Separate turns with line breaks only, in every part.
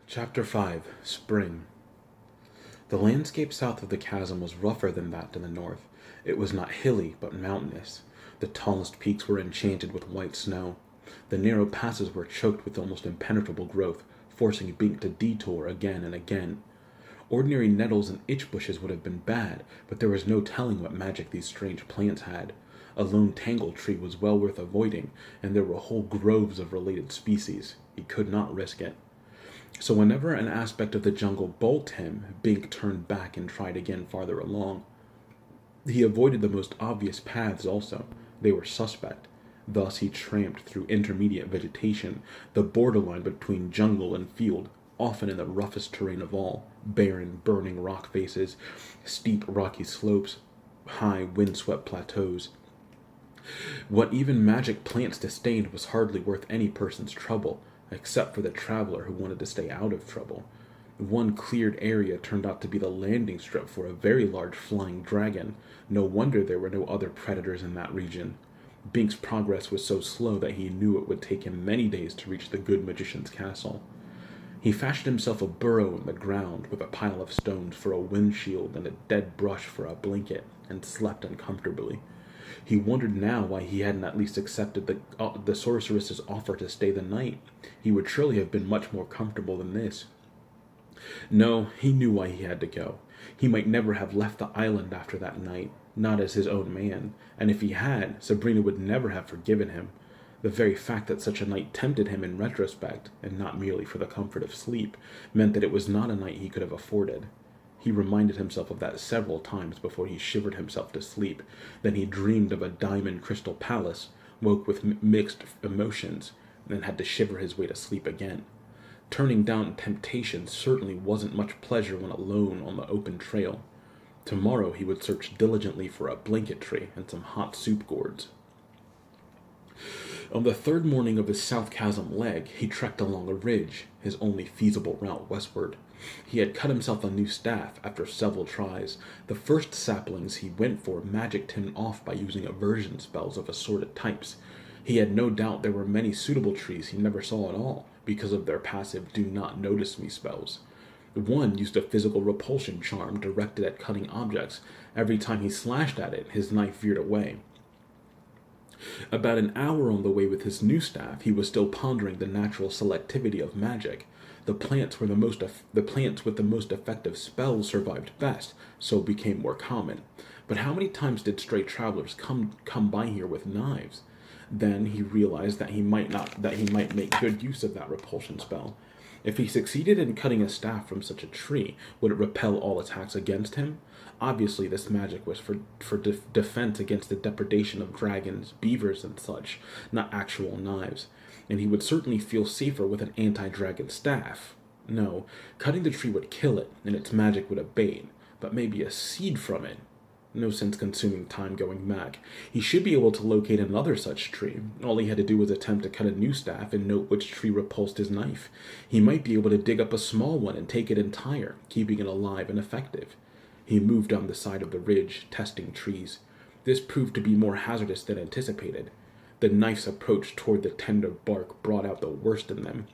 Chapter 5 Spring. The landscape south of the chasm was rougher than that in the north. It was not hilly, but mountainous. The tallest peaks were enchanted with white snow. The narrow passes were choked with almost impenetrable growth, forcing Bink to detour again and again. Ordinary nettles and itch bushes would have been bad, but there was no telling what magic these strange plants had. A lone tangle tree was well worth avoiding, and there were whole groves of related species. He could not risk it. So whenever an aspect of the jungle balked him, Bink turned back and tried again farther along. He avoided the most obvious paths also. They were suspect. Thus he tramped through intermediate vegetation, the borderline between jungle and field, often in the roughest terrain of all, barren, burning rock faces, steep rocky slopes, high windswept plateaus. What even magic plants disdained was hardly worth any person's trouble, except for the traveler who wanted to stay out of trouble. One cleared area turned out to be the landing strip for a very large flying dragon. No wonder there were no other predators in that region. Bink's progress was so slow that he knew it would take him many days to reach the good magician's castle. He fashioned himself a burrow in the ground with a pile of stones for a windshield and a dead brush for a blanket, and slept uncomfortably. He wondered now why he hadn't at least accepted the sorceress's offer to stay the night. He would surely have been much more comfortable than this. No, he knew why he had to go. He might never have left the island after that night, not as his own man, and if he had, Sabrina would never have forgiven him. The very fact that such a night tempted him in retrospect, and not merely for the comfort of sleep, meant that it was not a night he could have afforded. He reminded himself of that several times before he shivered himself to sleep. Then he dreamed of a diamond crystal palace, woke with mixed emotions, and then had to shiver his way to sleep again. Turning down temptation certainly wasn't much pleasure when alone on the open trail. Tomorrow he would search diligently for a blanket tree and some hot soup gourds. On the third morning of his South Chasm leg, he trekked along a ridge, his only feasible route westward. He had cut himself a new staff after several tries. The first saplings he went for magicked him off by using aversion spells of assorted types. He had no doubt there were many suitable trees he never saw at all, because of their passive do not notice me spells. One used a physical repulsion charm directed at cutting objects. Every time he slashed at it, his knife veered away. About an hour on the way with his new staff, he was still pondering the natural selectivity of magic. The plants with the most effective spells survived best, so became more common. But how many times did stray travelers come by here with knives? Then he realized that he might make good use of that repulsion spell. If he succeeded in cutting a staff from such a tree, would it repel all attacks against him? Obviously, this magic was for defense against the depredation of dragons, beavers, and such, not actual knives. And he would certainly feel safer with an anti-dragon staff. No, cutting the tree would kill it, and its magic would abate, but maybe a seed from it. No sense consuming time going back. He should be able to locate another such tree. All he had to do was attempt to cut a new staff and note which tree repulsed his knife. He might be able to dig up a small one and take it entire, keeping it alive and effective. He moved down the side of the ridge, testing trees. This proved to be more hazardous than anticipated. The knife's approach toward the tender bark brought out the worst in them.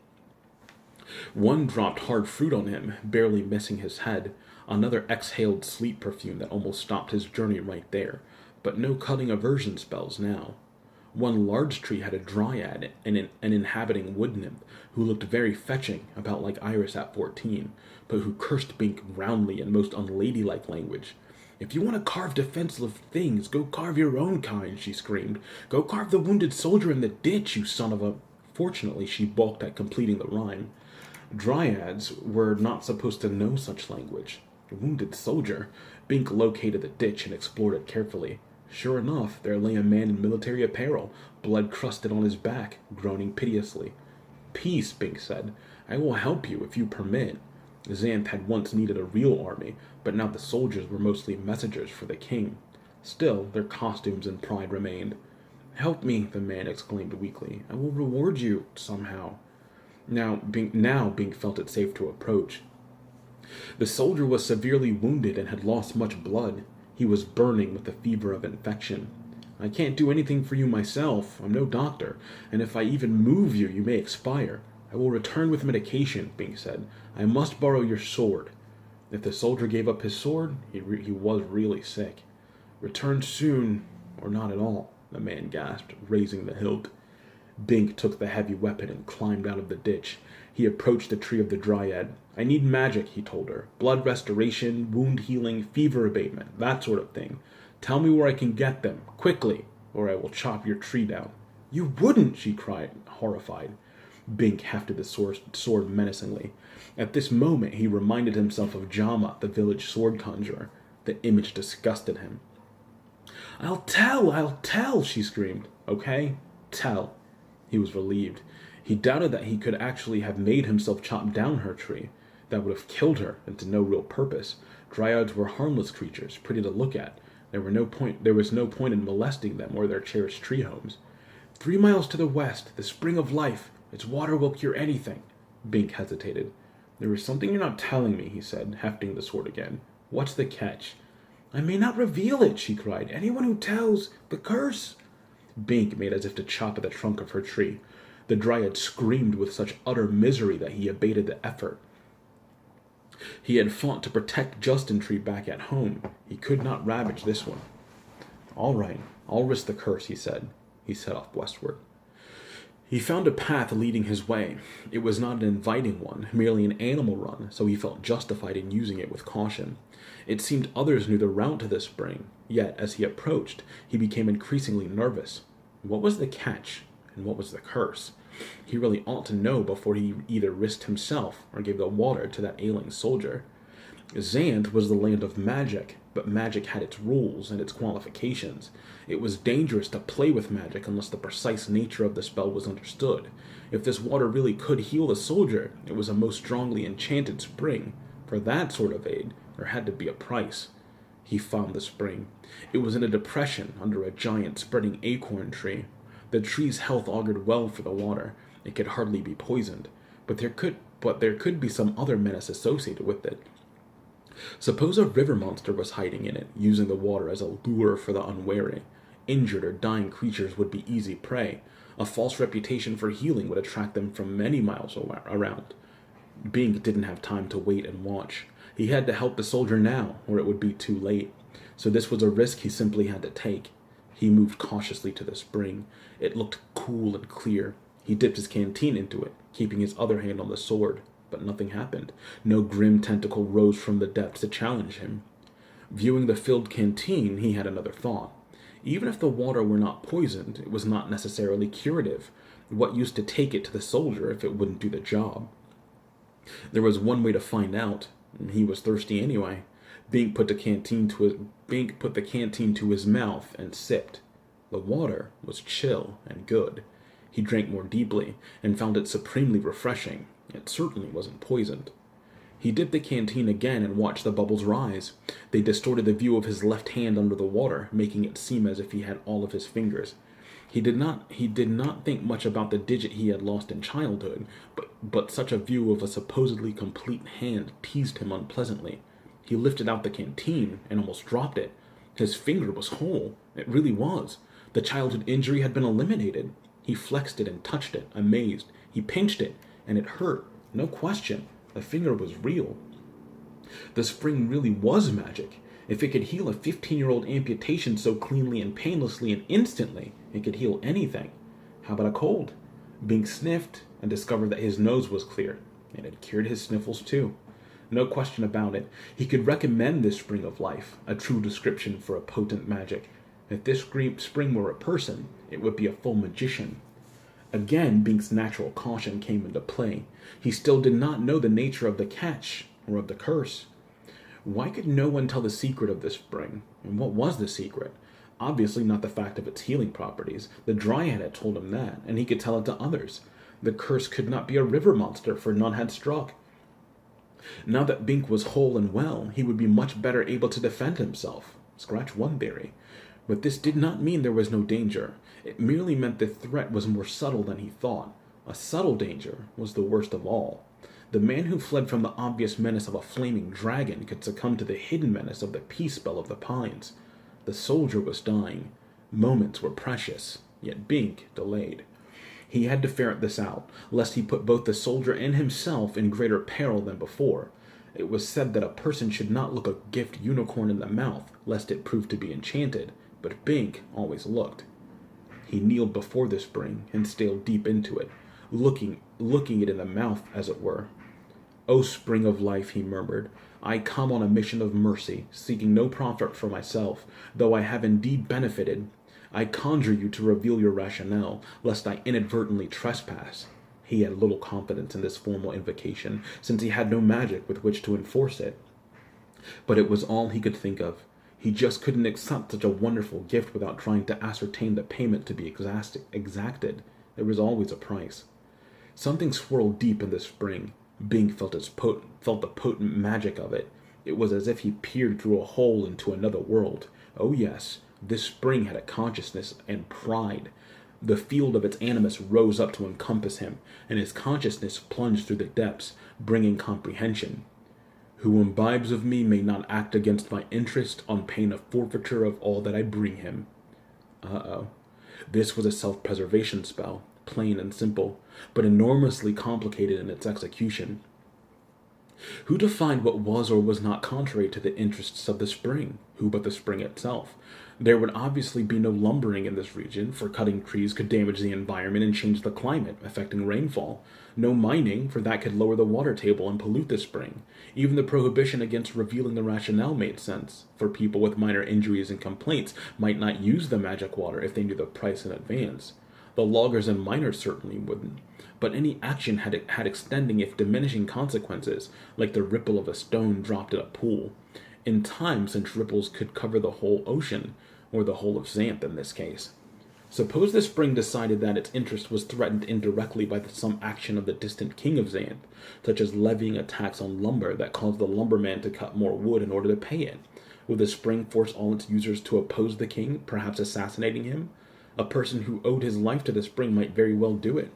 One dropped hard fruit on him, barely missing his head. Another exhaled sleep perfume that almost stopped his journey right there, but no cutting aversion spells now. One large tree had a dryad, an inhabiting wood nymph, who looked very fetching, about like Iris at 14, but who cursed Bink roundly in most unladylike language. "If you want to carve defenseless things, go carve your own kind," she screamed. "Go carve the wounded soldier in the ditch, you son of a—" Fortunately, she balked at completing the rhyme. Dryads were not supposed to know such language. Wounded soldier. Bink located the ditch and explored it carefully. Sure enough, there lay a man in military apparel, blood crusted on his back, groaning piteously. "Peace," Bink said. "I will help you if you permit." Xanth had once needed a real army, but now the soldiers were mostly messengers for the king. Still, their costumes and pride remained. "Help me," the man exclaimed weakly. "I will reward you somehow." Now Bink felt it safe to approach. The soldier was severely wounded and had lost much blood. He was burning with the fever of infection. "I can't do anything for you myself. I'm no doctor, and if I even move you, you may expire. I will return with medication, Bink said. I must borrow your sword. If the soldier gave up his sword, he was really sick. Return soon, or not at all, the man gasped, raising the hilt. Bink took the heavy weapon and climbed out of the ditch. He approached the tree of the Dryad. I need magic, he told her. Blood restoration, wound healing, fever abatement, that sort of thing. Tell me where I can get them, quickly, or I will chop your tree down. You wouldn't, she cried, horrified. Bink hefted the sword menacingly. At this moment, he reminded himself of Jama, the village sword conjurer. The image disgusted him. I'll tell, she screamed. Okay, tell. He was relieved. He doubted that he could actually have made himself chop down her tree. That would have killed her, and to no real purpose. Dryads were harmless creatures, pretty to look at. There was no point in molesting them or their cherished tree homes. 3 miles to the west, the spring of life. Its water will cure anything. Bink hesitated. There is something you're not telling me, he said, hefting the sword again. What's the catch? I may not reveal it, she cried. Anyone who tells, the curse. Bink made as if to chop at the trunk of her tree. The Dryad screamed with such utter misery that he abated the effort. He had fought to protect Justin Tree back at home. He could not ravage this one. All right, I'll risk the curse, he said. He set off westward. He found a path leading his way. It was not an inviting one, merely an animal run, so he felt justified in using it with caution. It seemed others knew the route to the spring, yet, as he approached, he became increasingly nervous. What was the catch, and what was the curse? He really ought to know before he either risked himself or gave the water to that ailing soldier. Zant was the land of magic, but magic had its rules and its qualifications. It was dangerous to play with magic unless the precise nature of the spell was understood. If this water really could heal the soldier, it was a most strongly enchanted spring. For that sort of aid, there had to be a price. He found the spring. It was in a depression under a giant spreading acorn tree. The tree's health augured well for the water. It could hardly be poisoned, but there could be some other menace associated with it. Suppose a river monster was hiding in it, using the water as a lure for the unwary. Injured or dying creatures would be easy prey. A false reputation for healing would attract them from many miles around. Bink didn't have time to wait and watch. He had to help the soldier now, or it would be too late. So this was a risk he simply had to take. He moved cautiously to the spring. It looked cool and clear. He dipped his canteen into it, keeping his other hand on the sword. But nothing happened. No grim tentacle rose from the depths to challenge him. Viewing the filled canteen, he had another thought. Even if the water were not poisoned, it was not necessarily curative. What use to take it to the soldier if it wouldn't do the job? There was one way to find out. He was thirsty anyway. Bink put the canteen to his mouth and sipped. The water was chill and good. He drank more deeply and found it supremely refreshing. It certainly wasn't poisoned. He dipped the canteen again and watched the bubbles rise. They distorted the view of his left hand under the water, making it seem as if he had all of his fingers. He did not think much about the digit he had lost in childhood, but such a view of a supposedly complete hand teased him unpleasantly. He lifted out the canteen and almost dropped it. His finger was whole. It really was. The childhood injury had been eliminated. He flexed it and touched it, amazed. He pinched it, and it hurt. No question. The finger was real. The spring really was magic. If it could heal a 15-year-old amputation so cleanly and painlessly and instantly, it could heal anything. How about a cold? Bink sniffed and discovered that his nose was clear. It had cured his sniffles too. No question about it. He could recommend this spring of life, a true description for a potent magic. If this spring were a person, it would be a full magician. Again, Bink's natural caution came into play. He still did not know the nature of the catch, or of the curse. Why could no one tell the secret of this spring? And what was the secret? Obviously not the fact of its healing properties. The Dryad had told him that, and he could tell it to others. The curse could not be a river monster, for none had struck. Now that Bink was whole and well, he would be much better able to defend himself. Scratch one theory. But this did not mean there was no danger. It merely meant the threat was more subtle than he thought. A subtle danger was the worst of all. The man who fled from the obvious menace of a flaming dragon could succumb to the hidden menace of the peace spell of the pines. The soldier was dying. Moments were precious, yet Bink delayed. He had to ferret this out, lest he put both the soldier and himself in greater peril than before. It was said that a person should not look a gift unicorn in the mouth, lest it prove to be enchanted, but Bink always looked. He kneeled before the spring and stared deep into it, looking it in the mouth, as it were. "O spring of life," he murmured, "I come on a mission of mercy, seeking no profit for myself, though I have indeed benefited. I conjure you to reveal your rationale, lest I inadvertently trespass." He had little confidence in this formal invocation, since he had no magic with which to enforce it. But it was all he could think of. He just couldn't accept such a wonderful gift without trying to ascertain the payment to be exacted. There was always a price. Something swirled deep in the spring. Bing felt the potent magic of it. It was as if he peered through a hole into another world. Oh yes, this spring had a consciousness and pride. The field of its animus rose up to encompass him, and his consciousness plunged through the depths, bringing comprehension. "Who imbibes of me may not act against my interest on pain of forfeiture of all that I bring him." Uh-oh. This was a self-preservation spell, plain and simple, but enormously complicated in its execution. Who defined what was or was not contrary to the interests of the spring? Who but the spring itself? There would obviously be no lumbering in this region, for cutting trees could damage the environment and change the climate, affecting rainfall. No mining, for that could lower the water table and pollute the spring. Even the prohibition against revealing the rationale made sense, for people with minor injuries and complaints might not use the magic water if they knew the price in advance. The loggers and miners certainly wouldn't. But any action had extending if diminishing consequences, like the ripple of a stone dropped in a pool. In time, such ripples could cover the whole ocean, or the whole of Xanth in this case. Suppose the spring decided that its interest was threatened indirectly by some action of the distant king of Xanth, such as levying a tax on lumber that caused the lumberman to cut more wood in order to pay it. Would the spring force all its users to oppose the king, perhaps assassinating him? A person who owed his life to the spring might very well do it.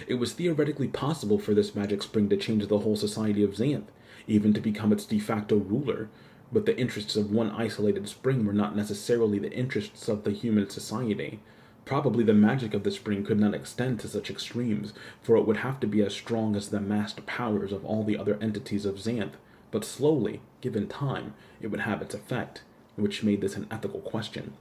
It was theoretically possible for this magic spring to change the whole society of Xanth, even to become its de facto ruler, but the interests of one isolated spring were not necessarily the interests of the human society. Probably the magic of the spring could not extend to such extremes, for it would have to be as strong as the massed powers of all the other entities of Xanth, but slowly, given time, it would have its effect, which made this an ethical question.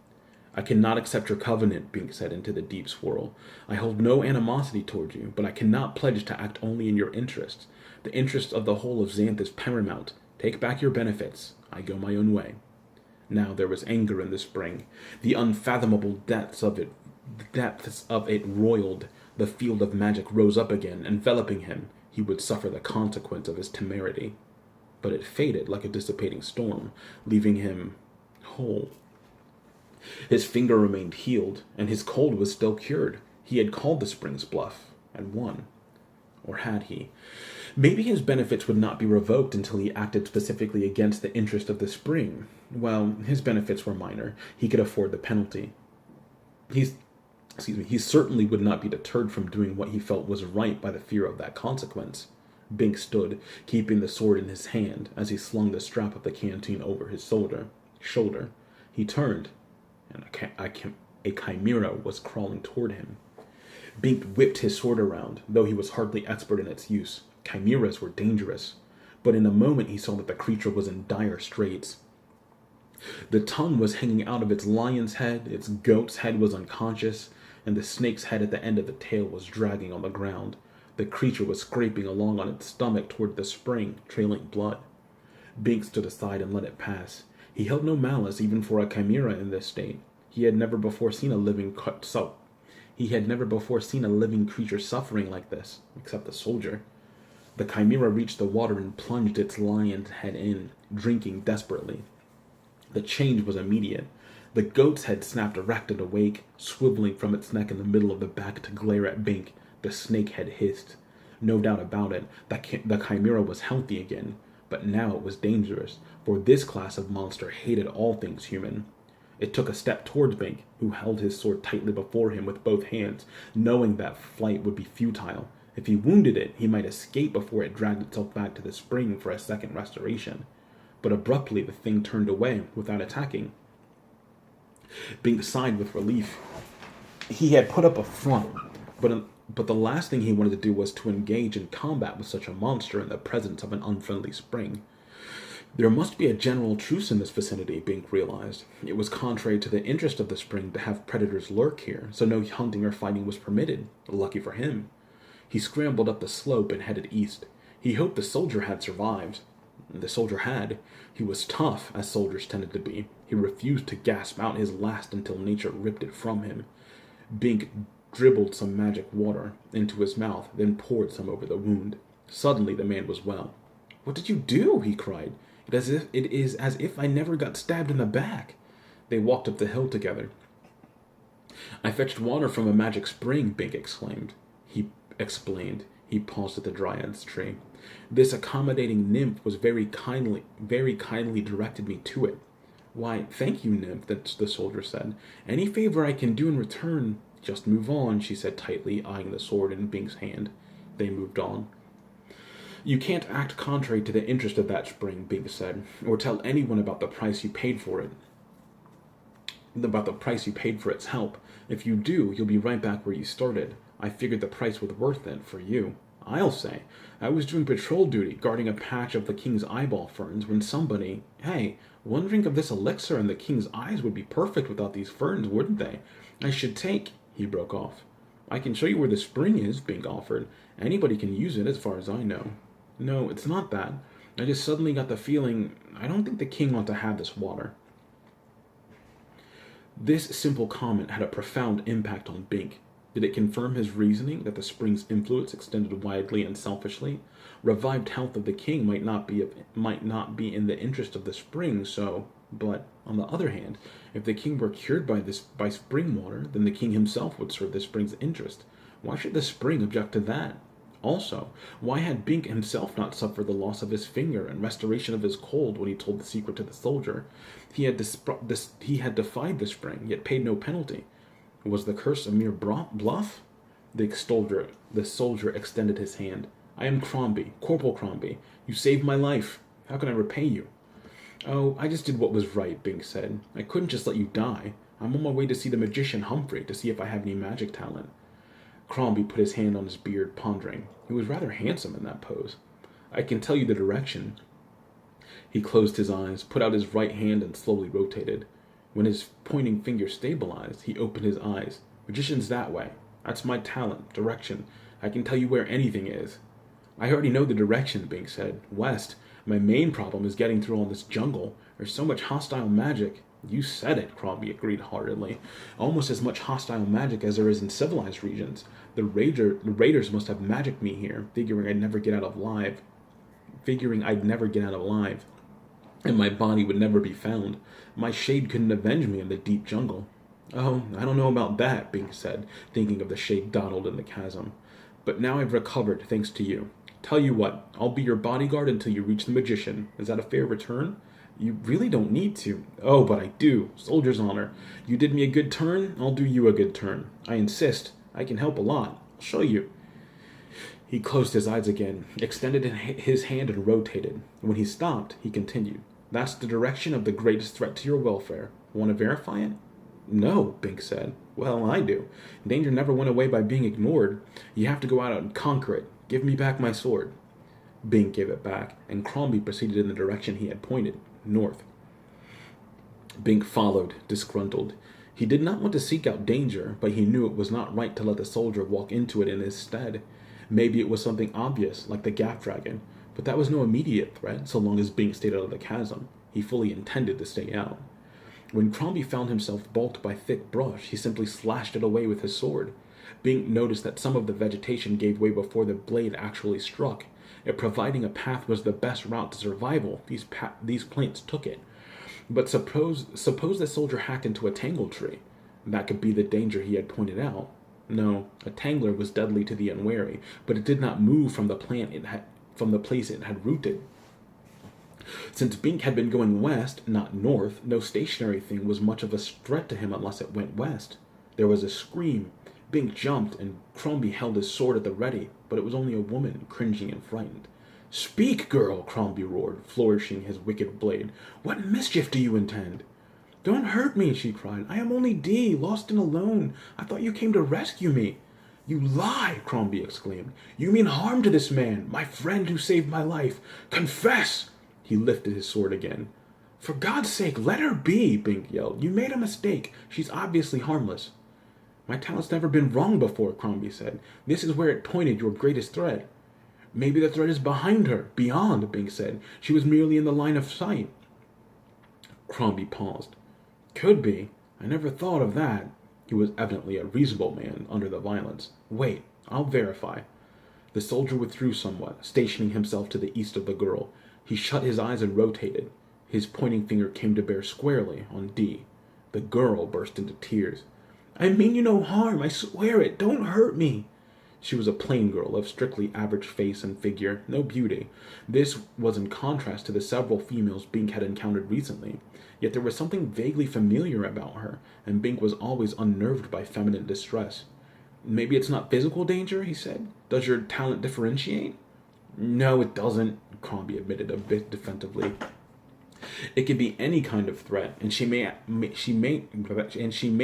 "I cannot accept your covenant," Bink said into the deep swirl. "I hold no animosity toward you, but I cannot pledge to act only in your interests. The interest of the whole of Xanth is paramount. Take back your benefits. I go my own way." Now there was anger in the spring. The unfathomable depths of it roiled. The field of magic rose up again, enveloping him. He would suffer the consequence of his temerity. But it faded like a dissipating storm, leaving him whole. His finger remained healed, and his cold was still cured. He had called the spring's bluff, and won. Or had he? Maybe his benefits would not be revoked until he acted specifically against the interest of the spring. Well, his benefits were minor. He could afford the penalty. He certainly would not be deterred from doing what he felt was right by the fear of that consequence. Bink stood, keeping the sword in his hand, as he slung the strap of the canteen over his shoulder. He turned, and a chimera was crawling toward him. Bink whipped his sword around, though he was hardly expert in its use. Chimeras were dangerous, but in a moment he saw that the creature was in dire straits. The tongue was hanging out of its lion's head, its goat's head was unconscious, and the snake's head at the end of the tail was dragging on the ground. The creature was scraping along on its stomach toward the spring, trailing blood. Bink stood aside and let it pass. He held no malice even for a chimera in this state. He had never before seen a living creature suffering like this, except the soldier. The chimera reached the water and plunged its lion's head in, drinking desperately. The change was immediate. The goat's head snapped erect and awake, swiveling from its neck in the middle of the back to glare at Bink. The snake head hissed. No doubt about it, the chimera was healthy again, but now it was dangerous, for this class of monster hated all things human. It took a step towards Bink, who held his sword tightly before him with both hands, knowing that flight would be futile. If he wounded it, he might escape before it dragged itself back to the spring for a second restoration. But abruptly the thing turned away, without attacking. Bink sighed with relief. He had put up a front, But the last thing he wanted to do was to engage in combat with such a monster in the presence of an unfriendly spring. There must be a general truce in this vicinity, Bink realized. It was contrary to the interest of the spring to have predators lurk here, so no hunting or fighting was permitted. Lucky for him. He scrambled up the slope and headed east. He hoped the soldier had survived. The soldier had. He was tough, as soldiers tended to be. He refused to gasp out his last until nature ripped it from him. Bink dribbled some magic water into his mouth, then poured some over the wound. Suddenly the man was well. "What did you do?" he cried. It is as if I never got stabbed in the back." They walked up the hill together. "I fetched water from a magic spring," Bink exclaimed. He explained. He paused at the dryad's tree. "This accommodating nymph was very kindly directed me to it." "Why, thank you, nymph," the soldier said. "Any favor I can do in return—" "Just move on," she said tightly, eyeing the sword in Bink's hand. They moved on. "You can't act contrary to the interest of that spring," Bink said, "or tell anyone about the price you paid for it. About the price you paid for its help. If you do, you'll be right back where you started. I figured the price was worth it for you. I'll say. I was doing patrol duty, guarding a patch of the king's eyeball ferns, when somebody— Hey, one drink of this elixir and the king's eyes would be perfect without these ferns, wouldn't they? I should take— He broke off. "I can show you where the spring is," Bink offered. "Anybody can use it, as far as I know." "No, it's not that. I just suddenly got the feeling I don't think the king ought to have this water." This simple comment had a profound impact on Bink. Did it confirm his reasoning that the spring's influence extended widely and selfishly? Revived health of the king might not be in the interest of the spring, so— But, on the other hand, if the king were cured by spring water, then the king himself would serve the spring's interest. Why should the spring object to that? Also, why had Bink himself not suffered the loss of his finger and restoration of his cold when he told the secret to the soldier? He had defied the spring, yet paid no penalty. Was the curse a mere bluff? The soldier extended his hand. "I am Crombie, Corporal Crombie. You saved my life. How can I repay you?" "Oh, I just did what was right," Bink said. "I couldn't just let you die. I'm on my way to see the magician Humphrey to see if I have any magic talent." Crombie put his hand on his beard, pondering. He was rather handsome in that pose. "I can tell you the direction." He closed his eyes, put out his right hand, and slowly rotated. When his pointing finger stabilized, he opened his eyes. "Magician's that way. That's my talent, direction. I can tell you where anything is." "I already know the direction," Bink said. "West. My main problem is getting through all this jungle. There's so much hostile magic." "You said it," Crombie agreed heartedly. "Almost as much hostile magic as there is in civilized regions. The raiders must have magicked me here, figuring I'd never get out alive, and my body would never be found. My shade couldn't avenge me in the deep jungle." "Oh, I don't know about that," Bink said, thinking of the shade dawdled in the chasm. "But now I've recovered, thanks to you. Tell you what, I'll be your bodyguard until you reach the magician. Is that a fair return?" "You really don't need to." "Oh, but I do. Soldier's honor. You did me a good turn, I'll do you a good turn. I insist. I can help a lot. I'll show you." He closed his eyes again, extended his hand, and rotated. When he stopped, he continued. "That's the direction of the greatest threat to your welfare. Want to verify it?" "No," Bink said. "Well, I do. Danger never went away by being ignored. You have to go out and conquer it. Give me back my sword." Bink gave it back, and Crombie proceeded in the direction he had pointed, north. Bink followed, disgruntled. He did not want to seek out danger, but he knew it was not right to let the soldier walk into it in his stead. Maybe it was something obvious, like the Gap Dragon, but that was no immediate threat so long as Bink stayed out of the chasm. He fully intended to stay out. When Crombie found himself balked by thick brush, he simply slashed it away with his sword. Bink noticed that some of the vegetation gave way before the blade actually struck. If providing a path was the best route to survival, these plants took it. But suppose the soldier hacked into a tangle tree. That could be the danger he had pointed out. No, a tangler was deadly to the unwary, but it did not move from the place it had rooted. Since Bink had been going west, not north, no stationary thing was much of a threat to him unless it went west. There was a scream. Bink jumped, and Crombie held his sword at the ready, but it was only a woman, cringing and frightened. "Speak, girl!" Crombie roared, flourishing his wicked blade. "What mischief do you intend?" "Don't hurt me!" she cried. "I am only Dee, lost and alone. I thought you came to rescue me." You lie, Crombie exclaimed. You mean harm to this man, my friend who saved my life. Confess! He lifted his sword again. For God's sake, let her be, Bink yelled. You made a mistake. She's obviously harmless. My talent's never been wrong before, Crombie said. This is where it pointed your greatest threat. Maybe the threat is behind her, beyond, Bink said. She was merely in the line of sight. Crombie paused. Could be. I never thought of that. He was evidently a reasonable man under the violence. Wait, I'll verify. The soldier withdrew somewhat, stationing himself to the east of the girl. He shut his eyes and rotated. His pointing finger came to bear squarely on D. The girl burst into tears. I mean you no harm, I swear it. Don't hurt me. She was a plain girl of strictly average face and figure, no beauty. This was in contrast to the several females Bink had encountered recently. Yet there was something vaguely familiar about her, and Bink was always unnerved by feminine distress. Maybe it's not physical danger, he said. Does your talent differentiate? No, it doesn't, Crombie admitted a bit defensively. It can be any kind of threat, and she may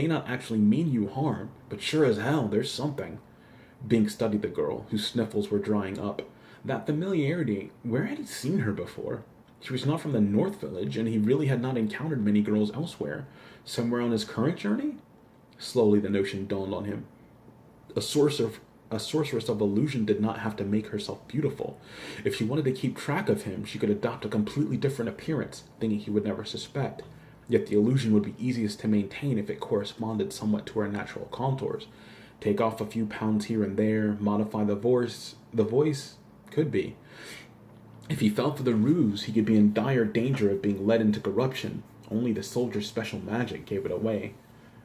not actually mean you harm, but sure as hell, there's something. Bink studied the girl, whose sniffles were drying up. That familiarity, where had he seen her before? She was not from the North Village, and he really had not encountered many girls elsewhere. Somewhere on his current journey? Slowly the notion dawned on him. A sorceress of illusion did not have to make herself beautiful. If she wanted to keep track of him, she could adopt a completely different appearance, thinking he would never suspect. Yet the illusion would be easiest to maintain if it corresponded somewhat to her natural contours. Take off a few pounds here and there, modify the voice, could be. If he fell for the ruse, he could be in dire danger of being led into corruption. Only the soldier's special magic gave it away.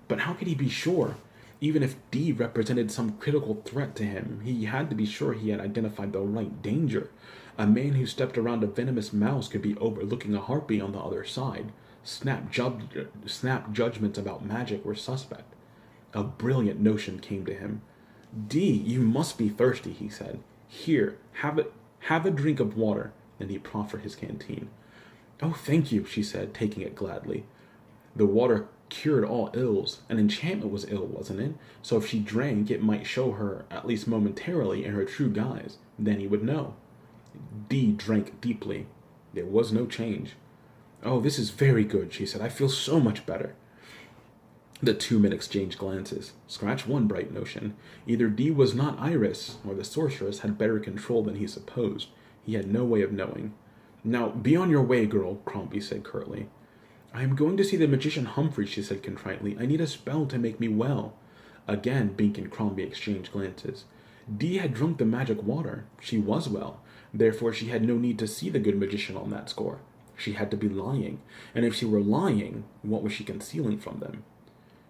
But how could he be sure? Even if D represented some critical threat to him, he had to be sure he had identified the right danger. A man who stepped around a venomous mouse could be overlooking a harpy on the other side. Snap judgments about magic were suspect. A brilliant notion came to him. D, you must be thirsty, he said. Here, have a drink of water, and he proffered his canteen. Oh, thank you, she said, taking it gladly. The water cured all ills. An enchantment was ill, wasn't it? So if she drank, it might show her, at least momentarily, in her true guise. Then he would know. D drank deeply. There was no change. Oh, this is very good, she said. I feel so much better. The two men exchanged glances. Scratch one bright notion. Either D was not Iris, or the sorceress had better control than he supposed. He had no way of knowing. Now, be on your way, girl, Crombie said curtly. I am going to see the magician Humphrey, she said contritely. I need a spell to make me well. Again, Bink and Crombie exchanged glances. D had drunk the magic water. She was well. Therefore, she had no need to see the good magician on that score. She had to be lying. And if she were lying, what was she concealing from them?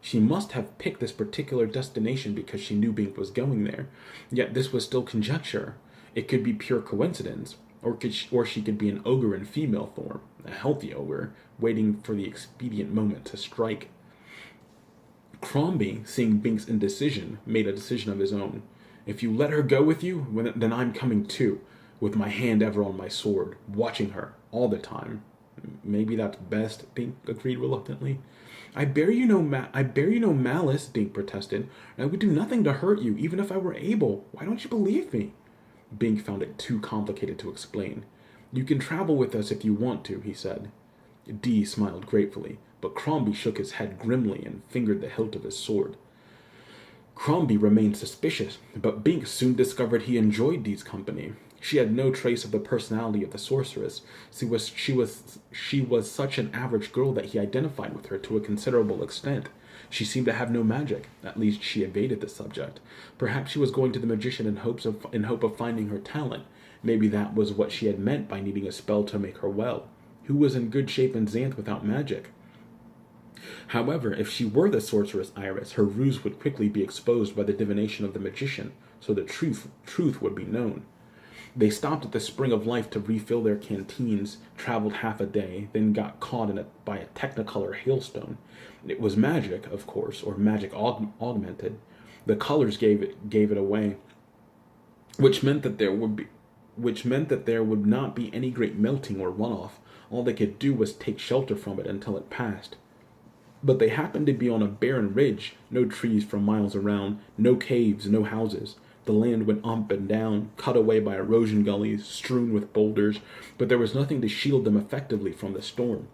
She must have picked this particular destination because she knew Bink was going there. Yet this was still conjecture. It could be pure coincidence. Or she could be an ogre in female form, a healthy ogre, waiting for the expedient moment to strike. Crombie, seeing Bink's indecision, made a decision of his own. If you let her go with you, then I'm coming too, with my hand ever on my sword, watching her, all the time. Maybe that's best, Bink agreed reluctantly. I bear you no malice, Bink protested. I would do nothing to hurt you, even if I were able. Why don't you believe me? Bink found it too complicated to explain. You can travel with us if you want to, he said. D smiled gratefully, but Crombie shook his head grimly and fingered the hilt of his sword. Crombie remained suspicious, but Bink soon discovered he enjoyed D's company. She had no trace of the personality of the sorceress. She was such an average girl that he identified with her to a considerable extent. She seemed to have no magic. At least she evaded the subject. Perhaps she was going to the magician in hope of finding her talent. Maybe that was what she had meant by needing a spell to make her well. Who was in good shape in Xanth without magic? However, if she were the sorceress Iris, her ruse would quickly be exposed by the divination of the magician, so the truth would be known. They stopped at the Spring of Life to refill their canteens, traveled half a day, then got caught by a technicolor hailstone. It was magic, of course, or magic augmented. The colors gave it away, which meant that there would not be any great melting or runoff. All they could do was take shelter from it until it passed. But they happened to be on a barren ridge, no trees for miles around, no caves, no houses. The land went up and down, cut away by erosion gullies, strewn with boulders, but there was nothing to shield them effectively from the storm.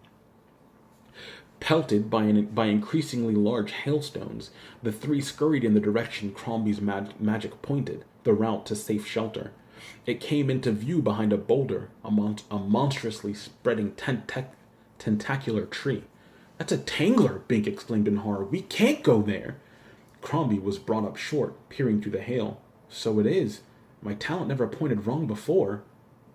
Pelted by increasingly large hailstones, the three scurried in the direction Crombie's magic pointed, the route to safe shelter. It came into view behind a boulder, a monstrously spreading tentacular tree. "That's a tangler!" Bink exclaimed in horror. "We can't go there!" Crombie was brought up short, peering through the hail. "So it is. My talent never pointed wrong before."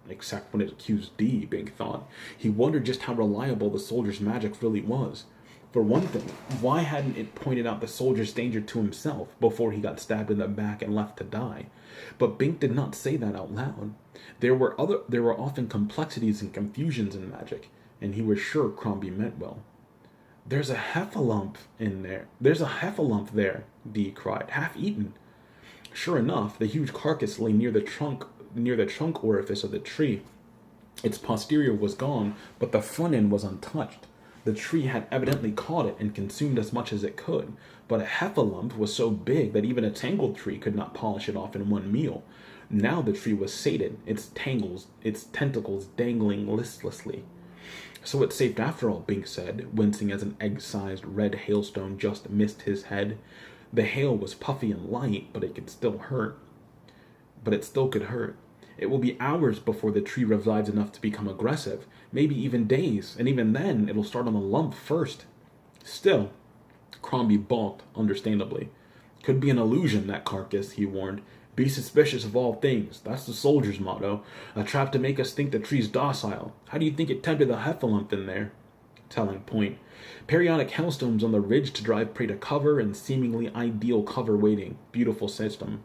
Except when it accused D, Bink thought. He wondered just how reliable the soldier's magic really was. For one thing, why hadn't it pointed out the soldier's danger to himself before he got stabbed in the back and left to die? But Bink did not say that out loud. There were often complexities and confusions in magic, and he was sure Crombie meant well. "There's a heffalump in there. There's a heffalump there," D cried, "half eaten." Sure enough, the huge carcass lay near the trunk orifice of the tree. Its posterior was gone, but the front end was untouched. The tree had evidently caught it and consumed as much as it could, but a heffalump was so big that even a tangled tree could not polish it off in one meal. Now the tree was sated, its tentacles dangling listlessly. "So it's safe after all," Bink said, wincing as an egg-sized red hailstone just missed his head. The hail was puffy and light, but it still could hurt. It will be hours before the tree revives enough to become aggressive, maybe even days, and even then it'll start on the lump first. Still, Crombie balked, understandably. "Could be an illusion, that carcass," he warned. "Be suspicious of all things. That's the soldier's motto. A trap to make us think the tree's docile. How do you think it tempted the heffalump in there?" Telling point. Periodic hailstones on the ridge to drive prey to cover and seemingly ideal cover waiting. Beautiful system.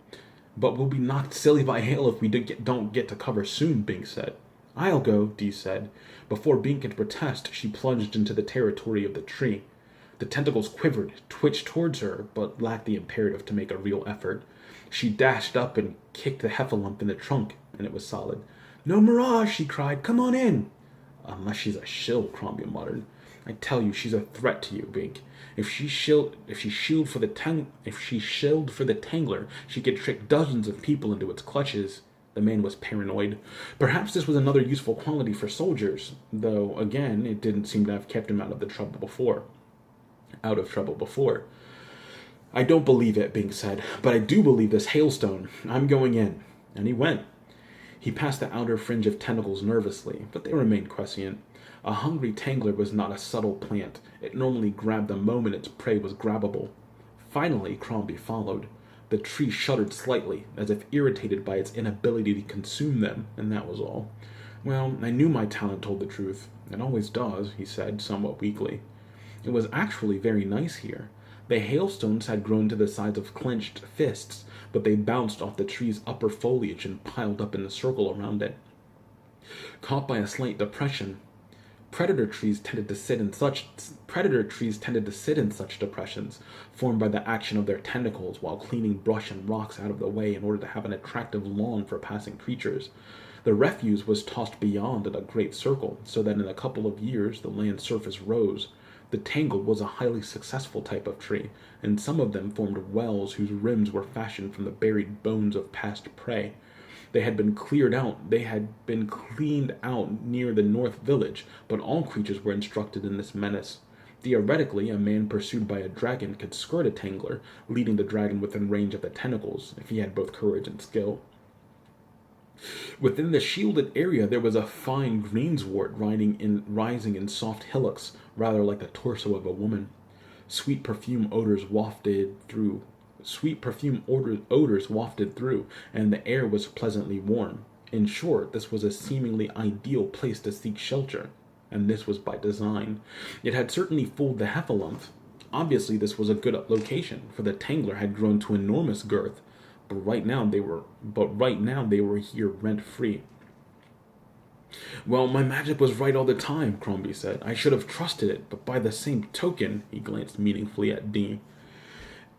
"But we'll be knocked silly by hail if we don't get to cover soon," Bink said. "I'll go," Dee said. Before Bink could protest, she plunged into the territory of the tree. The tentacles quivered, twitched towards her, but lacked the imperative to make a real effort. She dashed up and kicked the heffalump in the trunk, and it was solid. "No mirage!" she cried. "Come on in!" "Unless she's a shill," Crombie muttered. "I tell you, she's a threat to you, Bink. If she shilled for the tangler, she could trick dozens of people into its clutches." The man was paranoid. Perhaps this was another useful quality for soldiers, though, again, it didn't seem to have kept him out of trouble before. "I don't believe it," Bink said, "but I do believe this hailstone. I'm going in." And he went. He passed the outer fringe of tentacles nervously, but they remained quiescent. A hungry tangler was not a subtle plant. It normally grabbed the moment its prey was grabbable. Finally, Crombie followed. The tree shuddered slightly, as if irritated by its inability to consume them, and that was all. "Well, I knew my talent told the truth. It always does," he said, somewhat weakly. It was actually very nice here. The hailstones had grown to the size of clenched fists, but they bounced off the tree's upper foliage and piled up in a circle around it. Caught by a slight depression, Predator trees tended to sit in such depressions, formed by the action of their tentacles while cleaning brush and rocks out of the way in order to have an attractive lawn for passing creatures. The refuse was tossed beyond in a great circle, so that in a couple of years the land surface rose. The tangle was a highly successful type of tree, and some of them formed wells whose rims were fashioned from the buried bones of past prey. They had been cleaned out near the North Village, but all creatures were instructed in this menace. Theoretically, a man pursued by a dragon could skirt a tangler, leading the dragon within range of the tentacles, if he had both courage and skill. Within the shielded area there was a fine greensward rising in soft hillocks, rather like the torso of a woman. Sweet perfume odors wafted through, and the air was pleasantly warm. In short, this was a seemingly ideal place to seek shelter, and this was by design. It had certainly fooled the heffalump. Obviously, this was a good location, for the tangler had grown to enormous girth, but right now they were here rent-free. "Well, my magic was right all the time," Crombie said. "I should have trusted it, but by the same token," he glanced meaningfully at Dean.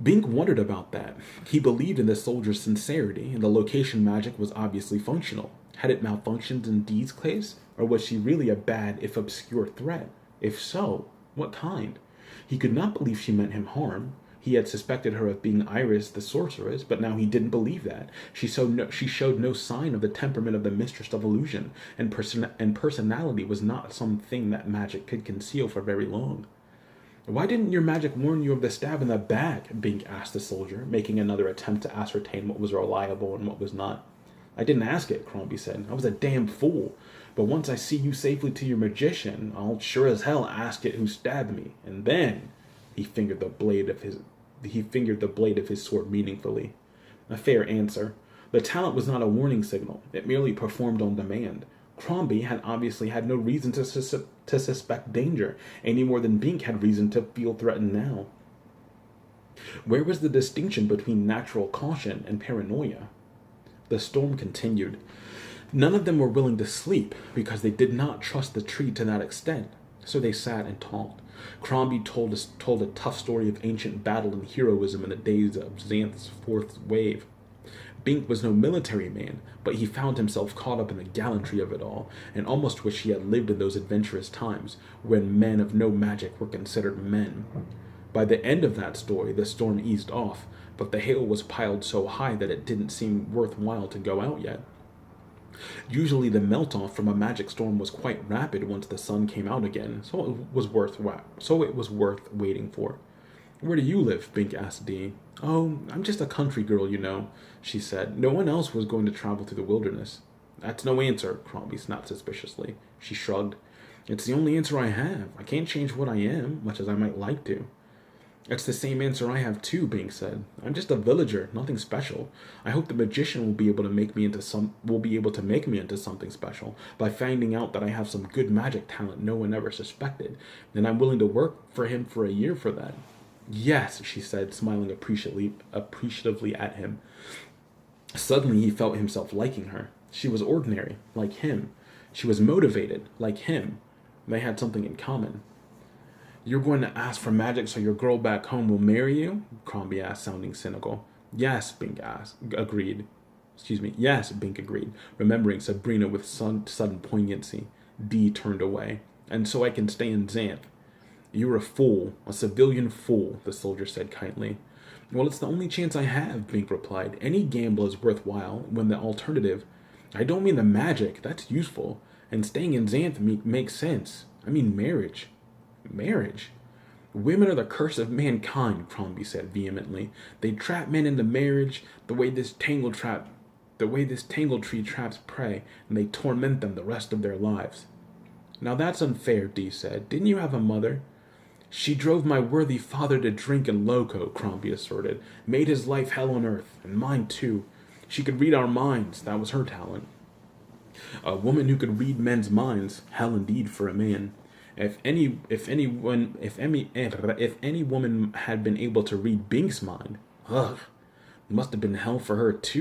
Bink wondered about that. He believed in the soldier's sincerity, and the location magic was obviously functional. Had it malfunctioned in Dee's case, or was she really a bad, if obscure, threat? If so, what kind? He could not believe she meant him harm. He had suspected her of being Iris the sorceress, but now he didn't believe that. She showed no sign of the temperament of the mistress of illusion, and personality was not something that magic could conceal for very long. Why didn't your magic warn you of the stab in the back? Bink asked the soldier, making another attempt to ascertain what was reliable and what was not. I didn't ask it, Crombie said. I was a damn fool. But once I see you safely to your magician, I'll sure as hell ask it who stabbed me. And then he fingered the blade of his sword meaningfully. A fair answer. The talent was not a warning signal. It merely performed on demand. Crombie had obviously had no reason to suspect danger, any more than Bink had reason to feel threatened now. Where was the distinction between natural caution and paranoia? The storm continued. None of them were willing to sleep because they did not trust the tree to that extent, so they sat and talked. Crombie told a tough story of ancient battle and heroism in the days of Xanth's fourth wave. Bink was no military man, but he found himself caught up in the gallantry of it all, and almost wished he had lived in those adventurous times, when men of no magic were considered men. By the end of that story, the storm eased off, but the hail was piled so high that it didn't seem worthwhile to go out yet. Usually the melt-off from a magic storm was quite rapid once the sun came out again, so it was worth waiting for. Where do you live? Bink asked Dee. Oh, I'm just a country girl, you know, she said. No one else was going to travel through the wilderness. That's no answer, Crombie snapped suspiciously. She shrugged. It's the only answer I have. I can't change what I am, much as I might like to. It's the same answer I have too, Bink said. I'm just a villager, nothing special. I hope the magician will be able to make me into something special by finding out that I have some good magic talent no one ever suspected, and I'm willing to work for him for a year for that. Yes, she said, smiling appreciatively at him. Suddenly he felt himself liking her. She was ordinary, like him. She was motivated, like him. They had something in common. You're going to ask for magic so your girl back home will marry you? Crombie asked, sounding cynical. Yes, Bink agreed. Yes, Bink agreed, remembering Sabrina with sudden poignancy. Dee turned away. And so I can stay in Xanth. You're a fool, a civilian fool, the soldier said kindly. Well, it's the only chance I have, Bink replied. Any gamble is worthwhile when the alternative... I don't mean the magic, that's useful. And staying in Xanth makes sense. I mean marriage. Marriage? Women are the curse of mankind, Crombie said vehemently. They trap men into marriage the way this tangle tree traps prey, and they torment them the rest of their lives. Now that's unfair, Dee said. Didn't you have a mother? She drove my worthy father to drink and loco, Crombie asserted. Made his life hell on earth, and mine too. She could read our minds, that was her talent. A woman who could read men's minds, hell indeed for a man. If any woman had been able to read Bink's mind, ugh, it must have been hell for her too.